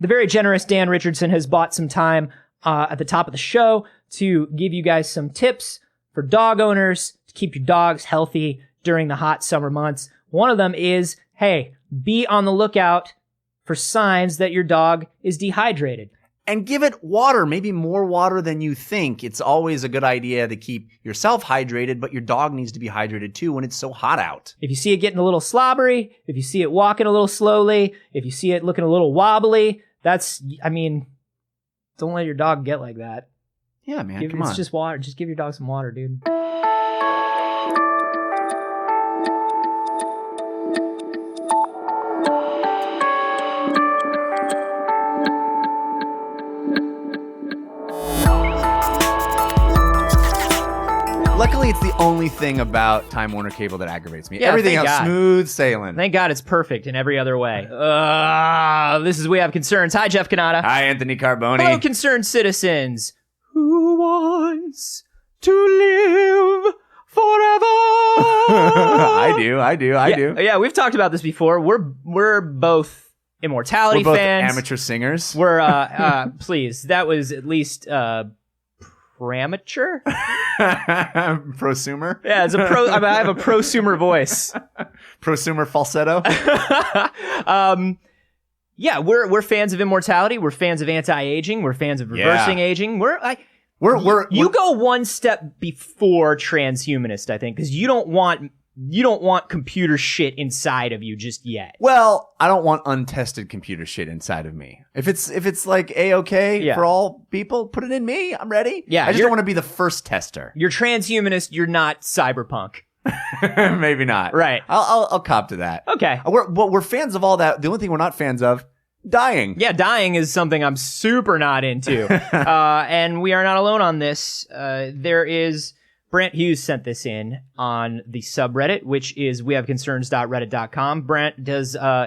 The very generous Dan Richardson has bought some time at the top of the show to give you guys some tips for dog owners to keep your dogs healthy during the hot summer months. One of them is, hey, be on the lookout for signs that your dog is dehydrated. And give it water, maybe more water than you think. It's always a good idea to keep yourself hydrated, but your dog needs to be hydrated too when it's so hot out. If you see it getting a little slobbery, if you see it walking a little slowly, if you see it looking a little wobbly, don't let your dog get like that. Yeah, man, come on. It's just water. Just give your dog some water, dude. Luckily, it's the only thing about Time Warner Cable that aggravates me. Yeah, everything else, God. smooth sailing. Thank God it's perfect in every other way. This is We Have Concerns. Hi, Jeff Canada. Hi, Anthony Carboni. Hello, concerned citizens. Who wants to live forever? I do. Yeah, we've talked about this before. We're both immortality We're both fans. amateur singers. We're please. That was at least premature. Prosumer. Yeah, it's a pro. I have a prosumer voice. Prosumer falsetto. Yeah, we're fans of immortality. We're fans of anti-aging. We're fans of reversing aging. You go one step before transhumanist, I think, because you don't want computer shit inside of you just yet. Well, I don't want untested computer shit inside of me. If it's like A-okay for all people, put it in me. I'm ready. Yeah, I just don't want to be the first tester. You're transhumanist. You're not cyberpunk. Maybe not. Right. I'll cop to that. Okay. We're fans of all that. The only thing we're not fans of, dying. Yeah, dying is something I'm super not into. And we are not alone on this. There is... Brant Hughes sent this in on the subreddit, which is wehaveconcerns.reddit.com. Brant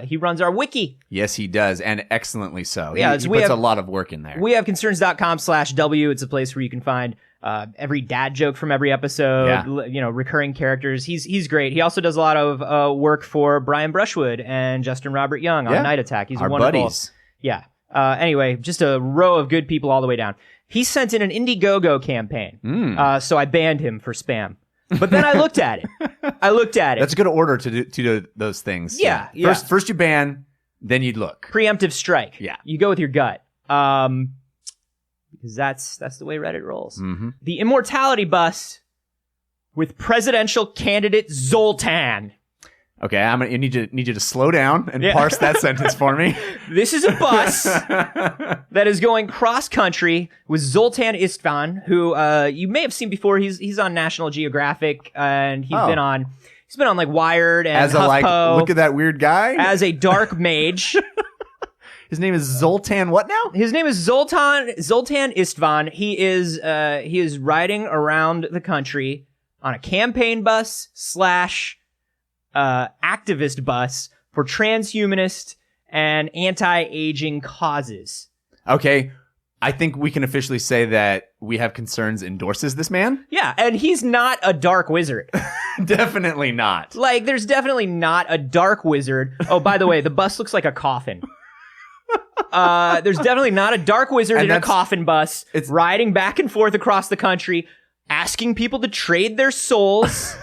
he runs our wiki. Yes, he does, and excellently so. Yeah, he puts a lot of work in there. Wehaveconcerns.com/W. It's a place where you can find every dad joke from every episode, recurring characters. He's great. He also does a lot of work for Brian Brushwood and Justin Robert Young on Night Attack. He's our wonderful. Buddies. Yeah. Anyway, just a row of good people all the way down. He sent in an Indiegogo campaign, so I banned him for spam. But then I looked at it. That's a good order to do those things. Yeah. First you ban, then you'd look. Preemptive strike. Yeah. You go with your gut. Because that's the way Reddit rolls. Mm-hmm. The immortality bus with presidential candidate Zoltan. Okay, I need you to slow down and parse that sentence for me. This is a bus that is going cross country with Zoltan Istvan, who you may have seen before. He's on National Geographic, and he's been on like Wired and HuffPo. Look at that weird guy as a dark mage. His name is Zoltan. What now? His name is Zoltan Istvan. He is riding around the country on a campaign bus / activist bus for transhumanist and anti-aging causes. Okay, I think we can officially say that We Have Concerns endorses this man. Yeah, and he's not a dark wizard. Definitely not. Like, there's definitely not a dark wizard. Oh, by the way, the bus looks like a coffin. There's definitely not a dark wizard in a coffin bus riding back and forth across the country, asking people to trade their souls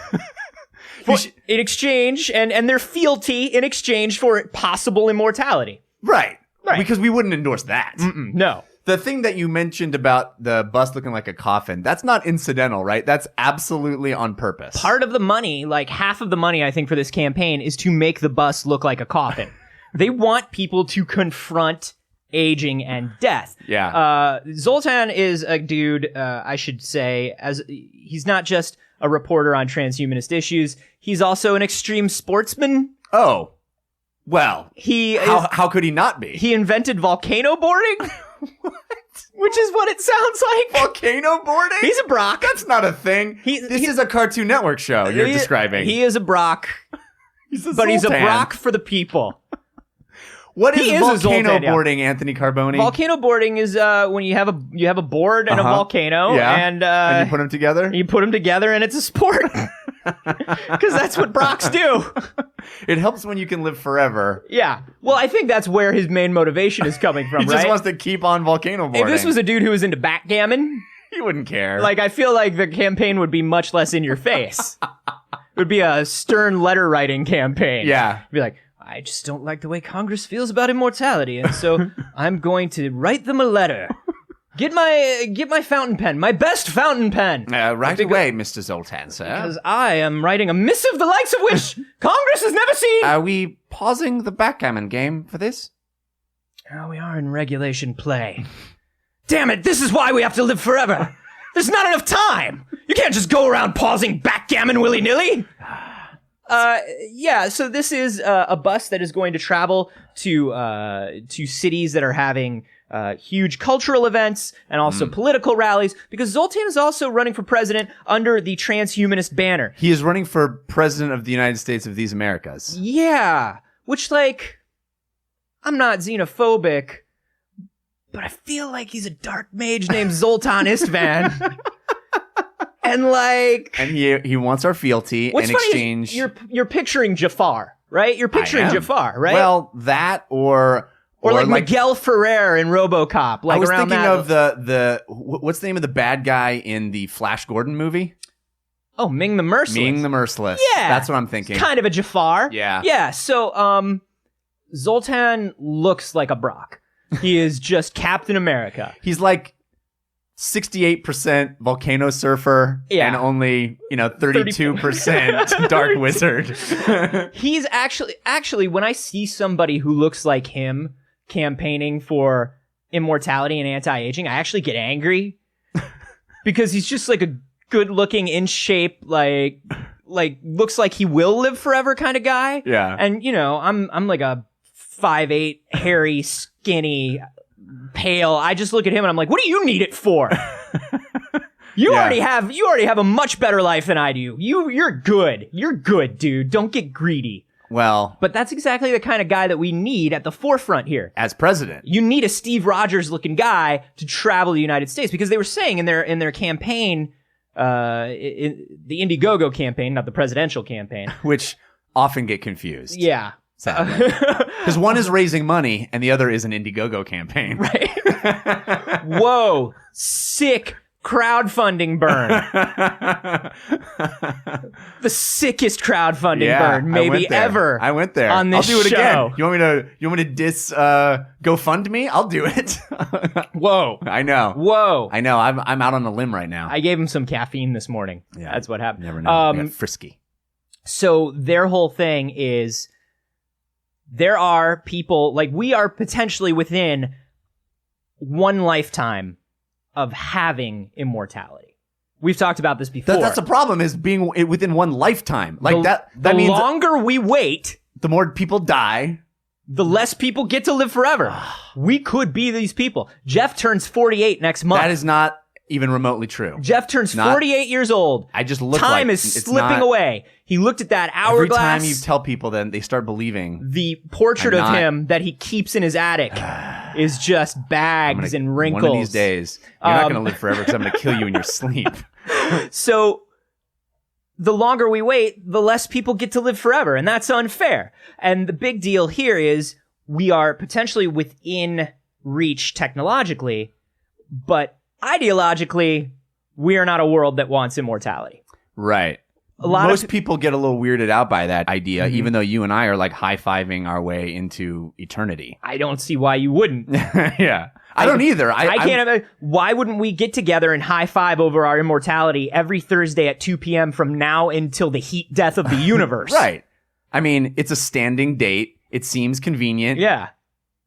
in exchange, and their fealty in exchange for possible immortality. Right. Because we wouldn't endorse that. No. The thing that you mentioned about the bus looking like a coffin, that's not incidental, right? That's absolutely on purpose. Part of the money, like half of the money, I think, for this campaign is to make the bus look like a coffin. They want people to confront aging and death. Yeah. Zoltan is a dude, I should say, as he's not just a reporter on transhumanist issues. He's also an extreme sportsman. Oh. Well, how could he not be? He invented volcano boarding. What? Which is what it sounds like. Volcano boarding? He's a Brock. That's not a thing. This is a Cartoon Network show you're describing. He is a Brock. He's a Brock for the people. What is volcano boarding, Anthony Carboni? Volcano boarding is when you have a board and a volcano, and you put them together. You put them together, and it's a sport. Because that's what Brocks do. It helps when you can live forever. Yeah. Well, I think that's where his main motivation is coming from, He right? just wants to keep on volcano boarding. If this was a dude who was into backgammon, he wouldn't care. like, I feel like the campaign would be much less in your face. It would be a stern letter writing campaign. Yeah. It'd be like, I just don't like the way Congress feels about immortality, and so I'm going to write them a letter. Get my fountain pen, my best fountain pen. Right away, Mr. Zoltan, sir. Because I am writing a missive the likes of which Congress has never seen. Are we pausing the backgammon game for this? Oh, we are in regulation play. Damn it, this is why we have to live forever. There's not enough time. You can't just go around pausing backgammon willy-nilly. Yeah, so this is a bus that is going to travel to cities that are having huge cultural events and also political rallies, because Zoltan is also running for president under the transhumanist banner. He is running for president of the United States of these Americas. Yeah, which, like, I'm not xenophobic, but I feel like he's a dark mage named Zoltan Istvan. And he wants our fealty in exchange. You're picturing Jafar, right? You're picturing Jafar, right? Well, that or like Miguel Ferrer in RoboCop. Like, I was around thinking that. of the what's the name of the bad guy in the Flash Gordon movie? Oh, Ming the Merciless. Ming the Merciless. Yeah, that's what I'm thinking. It's kind of a Jafar. Yeah. Yeah. So, Zoltan looks like a Brock. He is just Captain America. He's like 68% volcano surfer and only, 32% dark wizard. He's actually, when I see somebody who looks like him campaigning for immortality and anti-aging, I actually get angry because he's just like a good-looking, in shape, like looks like he will live forever kind of guy. Yeah. And I'm like a 5'8", hairy, skinny, pale. I just look at him and I'm like, what do you need it for? You already have a much better life than I do. You're good. You're good, dude. Don't get greedy. Well, but that's exactly the kind of guy that we need at the forefront here. As president. You need a Steve Rogers looking guy to travel the United States, because they were saying in their campaign, in the Indiegogo campaign, not the presidential campaign, which often get confused. Yeah. Because one is raising money and the other is an Indiegogo campaign. Right. Whoa. Sick crowdfunding burn. The sickest crowdfunding burn maybe ever. I went there. On this I'll do it show. again. You want me to diss GoFundMe? I'll do it. Whoa. I know. Whoa. I know. I'm out on a limb right now. I gave him some caffeine this morning. Yeah. That's what happened. Never know. I got frisky. So their whole thing is, there are people, like, we are potentially within one lifetime of having immortality. We've talked about this before. That's the problem, is being within one lifetime. Like, that means the longer we wait, the more people die, the less people get to live forever. We could be these people. Jeff turns 48 next month. That is not even remotely true. Jeff turns 48 years old. I just look Time like is slipping away. He looked at that hourglass. Every time you tell people, then they start believing. The portrait of him that he keeps in his attic is just bags and wrinkles. One of these days, you're not going to live forever because I'm going to kill you in your sleep. So the longer we wait, the less people get to live forever, and that's unfair. And the big deal here is we are potentially within reach technologically, but ideologically, we are not a world that wants immortality. Right. Most people get a little weirded out by that idea, even though you and I are like high-fiving our way into eternity. I don't see why you wouldn't. Yeah. I don't either. I can't. Why wouldn't we get together and high-five over our immortality every Thursday at 2 p.m. from now until the heat death of the universe? Right. I mean, it's a standing date. It seems convenient. Yeah.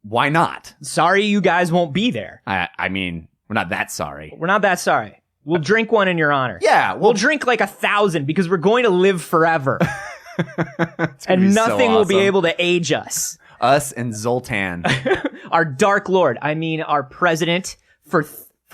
Why not? Sorry you guys won't be there. I mean, we're not that sorry. We're not that sorry. We'll drink one in your honor. Yeah. We'll drink like 1,000 because we're going to live forever. And nothing will be able to age us. Us and Zoltan. Our Dark Lord. I mean, our president for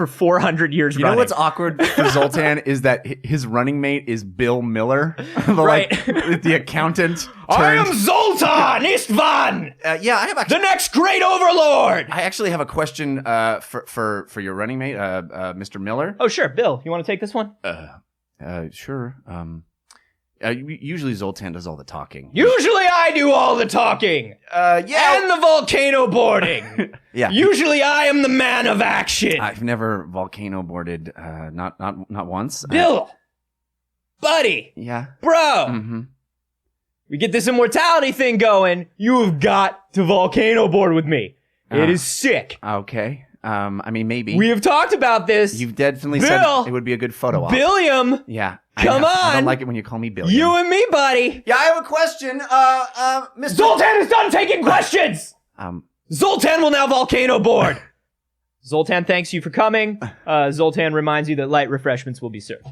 400 years running. You know what's awkward for Zoltan is that his running mate is Bill Miller. Right. The accountant. I am Zoltan Istvan! Yeah, I have actually... The next great overlord! I actually have a question for your running mate, Mr. Miller. Oh, sure. Bill, you want to take this one? Sure. Usually Zoltan does all the talking. Usually I do all the talking. Yeah. And the volcano boarding. Yeah. Usually I am the man of action. I've never volcano boarded, not once. Bill. Buddy. Yeah. Bro. Mm-hmm. We get this immortality thing going. You have got to volcano board with me. It is sick. Okay. I mean, maybe. We have talked about this. You've definitely Bill, said it would be a good photo op. Billiam. Yeah. Come on. I don't like it when you call me Billiam. You and me, buddy. Yeah, I have a question. Mr. Zoltan is done taking questions. Zoltan will now volcano board. Zoltan thanks you for coming. Zoltan reminds you that light refreshments will be served.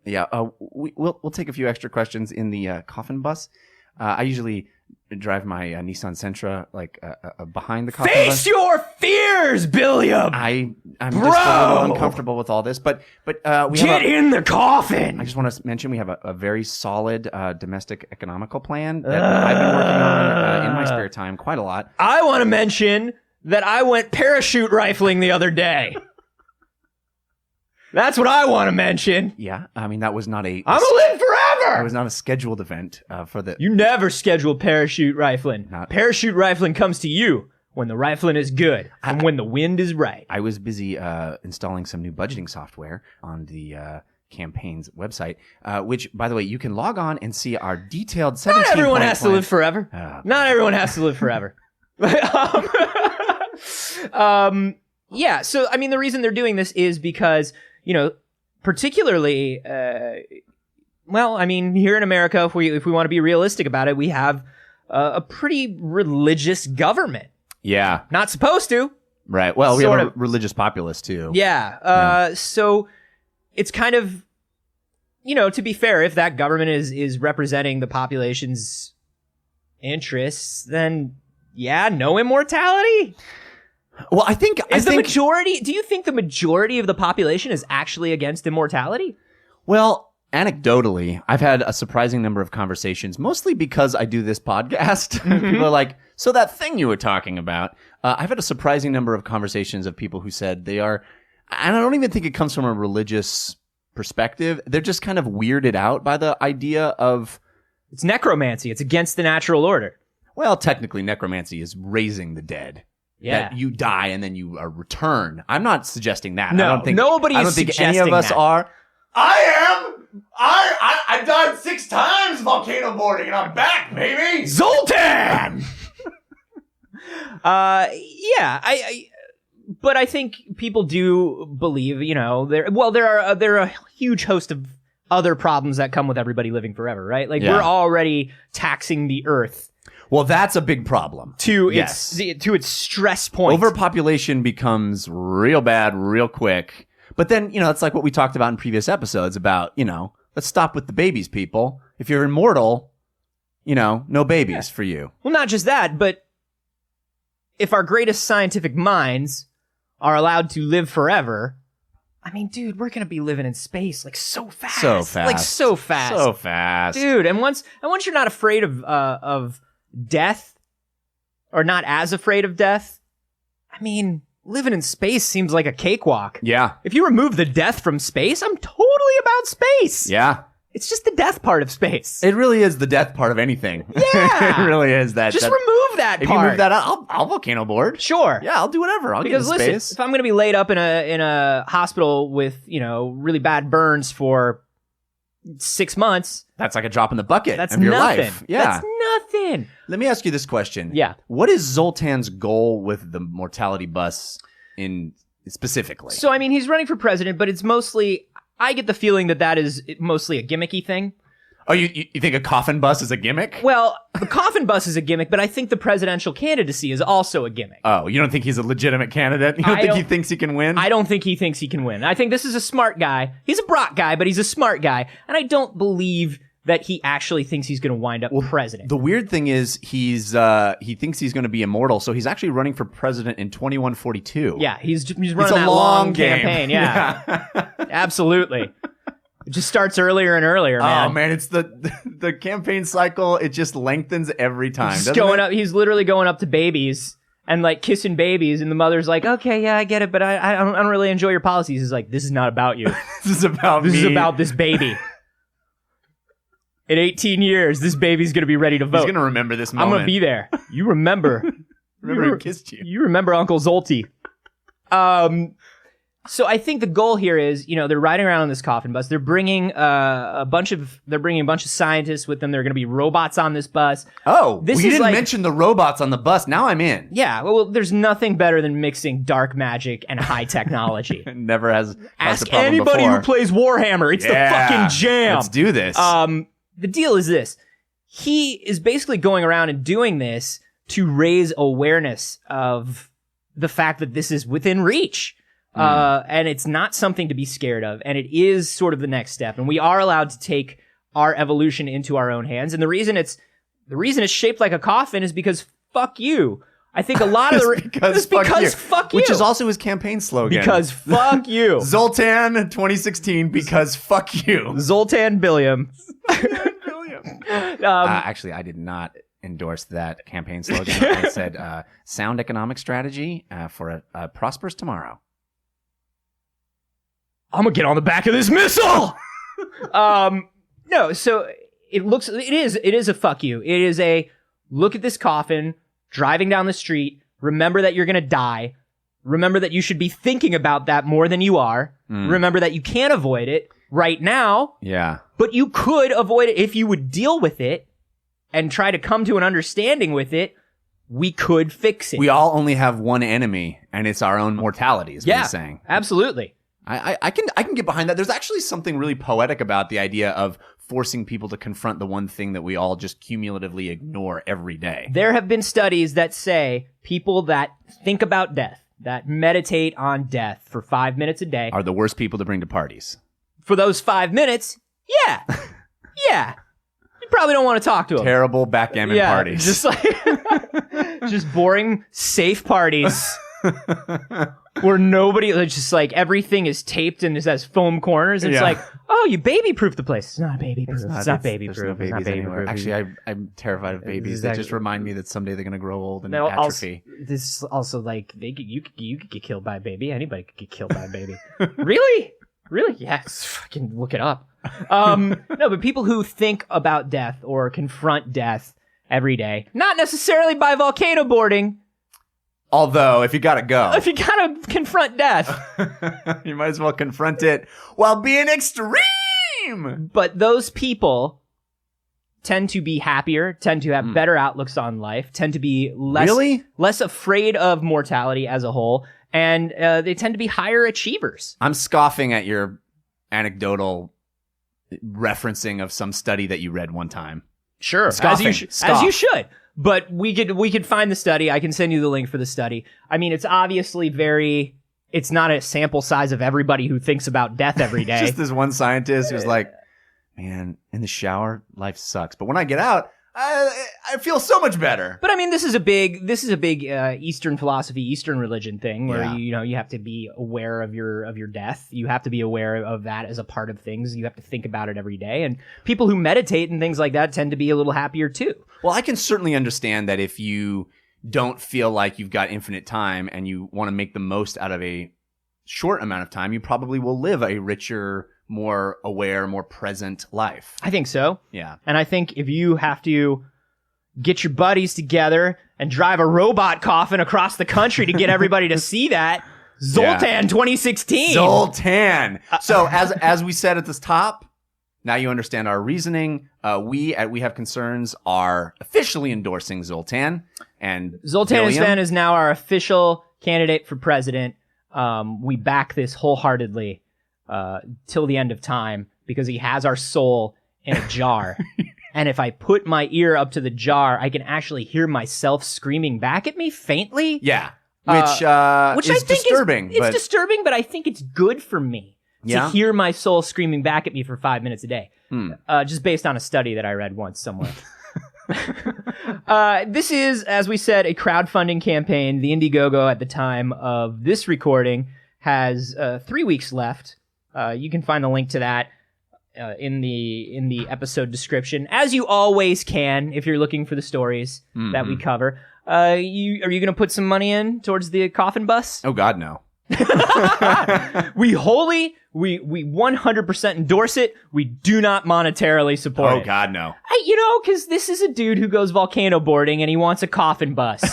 Yeah. We'll take a few extra questions in the Coffin bus. I usually drive my Nissan Sentra behind the Coffin bus. Face your fears, Billiam. I'm just a little uncomfortable with all this, but we get in the coffin. I just want to mention we have a very solid domestic economical plan that I've been working on in my spare time quite a lot. I want to mention that I went parachute rifling the other day. That's what I want to mention. Yeah, I mean that was not I'm gonna live forever. It was not a scheduled event for the. You never scheduled parachute rifling. Parachute rifling comes to you when the rifling is good and when the wind is right. I was busy installing some new budgeting software on the campaign's website, which, by the way, you can log on and see our detailed 17 Not everyone has plan. to live forever. Not everyone has to live forever. Yeah. So I mean, the reason they're doing this is because. Particularly, well, I mean, here in America, if we want to be realistic about it, we have a pretty religious government. Yeah. Not supposed to. Right. Well, we have a religious populace, too. Yeah. So it's kind of, to be fair, if that government is representing the population's interests, then, yeah, no immortality. Well, I think majority. Do you think the majority of the population is actually against immortality? Well, anecdotally, I've had a surprising number of conversations, mostly because I do this podcast. Mm-hmm. People are like, "So that thing you were talking about." I've had a surprising number of conversations of people who said they are, and I don't even think it comes from a religious perspective. They're just kind of weirded out by the idea of it's necromancy. It's against the natural order. Well, technically, necromancy is raising the dead. Yeah. That you die and then you return. I'm not suggesting that. No, I don't think any of us are. I am. I died 6 times volcano boarding and I'm back, baby. Zoltan. Yeah. But I think people do believe. There are a huge host of other problems that come with everybody living forever, right? Like we're already taxing the earth. Well, that's a big problem. To its stress point. Overpopulation becomes real bad real quick. But then, it's like what we talked about in previous episodes about, let's stop with the babies, people. If you're immortal, no babies for you. Well, not just that, but if our greatest scientific minds are allowed to live forever, I mean, dude, we're going to be living in space like so fast. So fast. Like so fast. So fast. Dude, and once you're not afraid of death, or not as afraid of death, I mean, living in space seems like a cakewalk. Yeah. If you remove the death from space, I'm totally about space. Yeah. It's just the death part of space. It really is the death part of anything. Yeah. It really is that. Just remove that part. If you move that out, I'll volcano board. Sure. Yeah, I'll do whatever. I'll get in space. Listen, if I'm going to be laid up in a hospital with, really bad burns for 6 months. That's like a drop in the bucket of your nothing. life. Yeah. That's nothing. Let me ask you this question. Yeah. What is Zoltan's goal with the mortality bus in specifically? So, I mean, he's running for president, but it's mostly, I get the feeling that is mostly a gimmicky thing. Oh, you think a coffin bus is a gimmick? Well, the coffin bus is a gimmick, but I think the presidential candidacy is also a gimmick. Oh, you don't think he's a legitimate candidate? You don't think he thinks he can win? I don't think he thinks he can win. I think this is a smart guy. He's a Brock guy, but he's a smart guy. And I don't believe that he actually thinks he's going to wind up president. The weird thing is he thinks he's going to be immortal, so he's actually running for president in 2142. Yeah, he's running that long campaign. Yeah. Absolutely. It just starts earlier and earlier, man. Oh man, it's the campaign cycle. It just lengthens every time. He's literally going up to babies and like kissing babies, and the mother's like, "Okay, yeah, I get it, but I don't really enjoy your policies." He's like, "This is not about you. This is about me. This is about this baby." In 18 years, this baby's going to be ready to vote. He's going to remember this moment. I'm going to be there. You remember. Remember who kissed you. You remember Uncle Zolty. So I think the goal here is, they're riding around on this coffin bus. They're bringing a bunch of scientists with them. There are going to be robots on this bus. Oh, we didn't mention the robots on the bus. Now I'm in. Yeah, well, there's nothing better than mixing dark magic and high technology. Never has Ask anybody before. Who plays Warhammer. It's the fucking jam. Let's do this. The deal is this. He is basically going around and doing this to raise awareness of the fact that this is within reach. And it's not something to be scared of. And it is sort of the next step. And we are allowed to take our evolution into our own hands. And the reason it's shaped like a coffin is because fuck you. I think a lot of because fuck you. Which is also his campaign slogan. Because fuck you. Zoltan 2016, because fuck you. Zoltan Billiam. Actually, I did not endorse that campaign slogan. I said sound economic strategy for a prosperous tomorrow. I'm gonna get on the back of this missile. No, so it is a fuck you. It is a look at this coffin driving down the street. Remember that you're gonna die. Remember that you should be thinking about that more than you are. Remember that you can't avoid it right now. Yeah. But you could avoid it if you would deal with it and try to come to an understanding with it. We could fix it. We all only have one enemy, and it's our own mortality, is what he's saying. Absolutely. I can get behind that. There's actually something really poetic about the idea of forcing people to confront the one thing that we all just cumulatively ignore every day. There have been studies that say people that think about death, that meditate on death for 5 minutes a day, are the worst people to bring to parties. For those 5 minutes, yeah. You probably don't want to talk to them. Terrible backgammon parties. Just like just boring, safe parties. Where nobody, it's just like everything is taped and it has foam corners. And it's like, oh, you baby-proof the place. It's not baby-proof. It's not baby-proof. It's not baby-proof. Actually, I'm terrified of babies. They just remind me that someday they're going to grow old and atrophy. atrophy. This is also like, you could get killed by a baby. Anybody could get killed by a baby. Really? Really? Yes. Fucking look it up. No, but people who think about death or confront death every day, not necessarily by volcano boarding. Although, if you gotta go. If you gotta confront death. You might as well confront it while being extreme! But those people tend to be happier, tend to have better outlooks on life, tend to be less afraid of mortality as a whole, and they tend to be higher achievers. I'm scoffing at your anecdotal referencing of some study that you read one time. Sure, as you should. But we could find the study. I can send you the link for the study. I mean, it's obviously it's not a sample size of everybody who thinks about death every day. Just this one scientist who's like, man, in the shower, life sucks. But when I get out, I feel so much better. But I mean, this is a big Eastern philosophy, Eastern religion thing where you have to be aware of your death. You have to be aware of that as a part of things. You have to think about it every day. And people who meditate and things like that tend to be a little happier too. Well, I can certainly understand that if you don't feel like you've got infinite time and you want to make the most out of a short amount of time, you probably will live a richer, more aware, more present life. I think so. Yeah. And I think if you have to get your buddies together and drive a robot coffin across the country to get everybody to see that, Zoltan 2016. Zoltan. So as we said at the top, now you understand our reasoning. We Have Concerns are officially endorsing Zoltan. And Zoltan Istvan is now our official candidate for president. We back this wholeheartedly till the end of time because he has our soul in a jar. And if I put my ear up to the jar, I can actually hear myself screaming back at me faintly. Yeah. Which is disturbing. It's disturbing, but I think it's good for me. To hear my soul screaming back at me for 5 minutes a day. Just based on a study that I read once somewhere. This is, as we said, a crowdfunding campaign. The Indiegogo at the time of this recording has 3 weeks left. You can find the link to that in the episode description, as you always can if you're looking for the stories that we cover. Are you going to put some money in towards the coffin bus? Oh, God, no. We 100% endorse it. We do not monetarily support it. Oh, God, no. Because this is a dude who goes volcano boarding and he wants a coffin bus.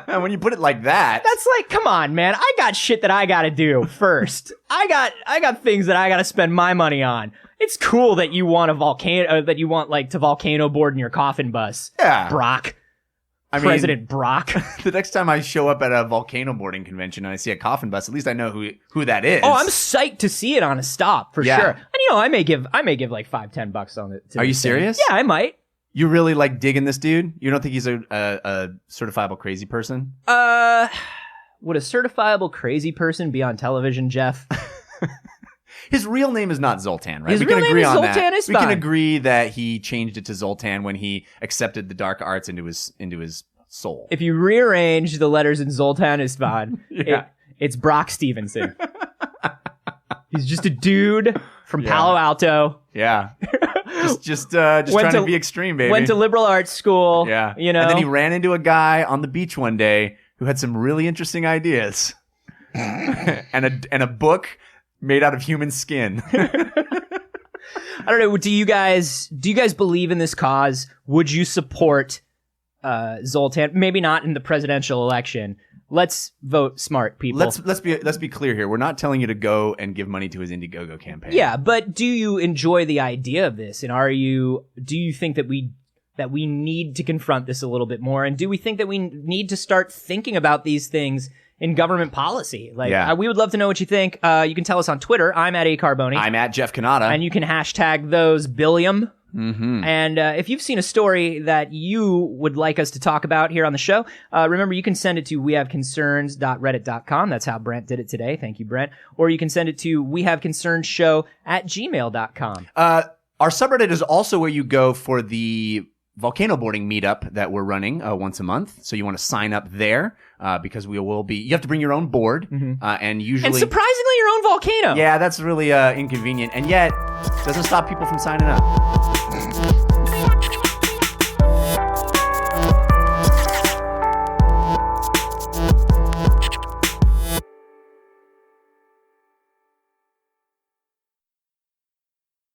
When you put it like that. That's like, come on, man. I got shit that I gotta do first. I got things that I gotta spend my money on. It's cool that you want to volcano board in your coffin bus. Yeah. Brock. President Brock. The next time I show up at a volcano boarding convention and I see a coffin bus, at least I know who that is. Oh, I'm psyched to see it on a stop for sure. And I may give like $5-10 on it. Are you serious? Yeah, I might. You really like digging this dude? You don't think he's a certifiable crazy person? Would a certifiable crazy person be on television, Jeff? His real name is not Zoltan, right? His real name is Zoltan Istvan. We can agree that he changed it to Zoltan when he accepted the dark arts into his soul. If you rearrange the letters in Zoltan Istvan, it's Brock Stevenson. He's just a dude from Palo Alto. Yeah. just trying to be extreme, baby. Went to liberal arts school. Yeah. You know. And then he ran into a guy on the beach one day who had some really interesting ideas. and a book made out of human skin. I don't know. Do you guys believe in this cause? Would you support Zoltan? Maybe not in the presidential election. Let's vote smart, people. Let's be clear here. We're not telling you to go and give money to his Indiegogo campaign. Yeah, but do you enjoy the idea of this? And do you think that we need to confront this a little bit more? And do we think that we need to start thinking about these things in government policy? We would love to know what you think. You can tell us on Twitter. I'm at @Carboni. I'm at Jeff Canada. And you can hashtag those billium. Mm-hmm. And if you've seen a story that you would like us to talk about here on the show, remember you can send it to wehaveconcerns.reddit.com. That's how Brent did it today. Thank you, Brent. Or you can send it to wehaveconcernshow@gmail.com. Our subreddit is also where you go for the volcano boarding meetup that we're running once a month. So you want to sign up there because you have to bring your own board and usually... And surprisingly, your own volcano. Yeah, that's really inconvenient. And yet, doesn't stop people from signing up.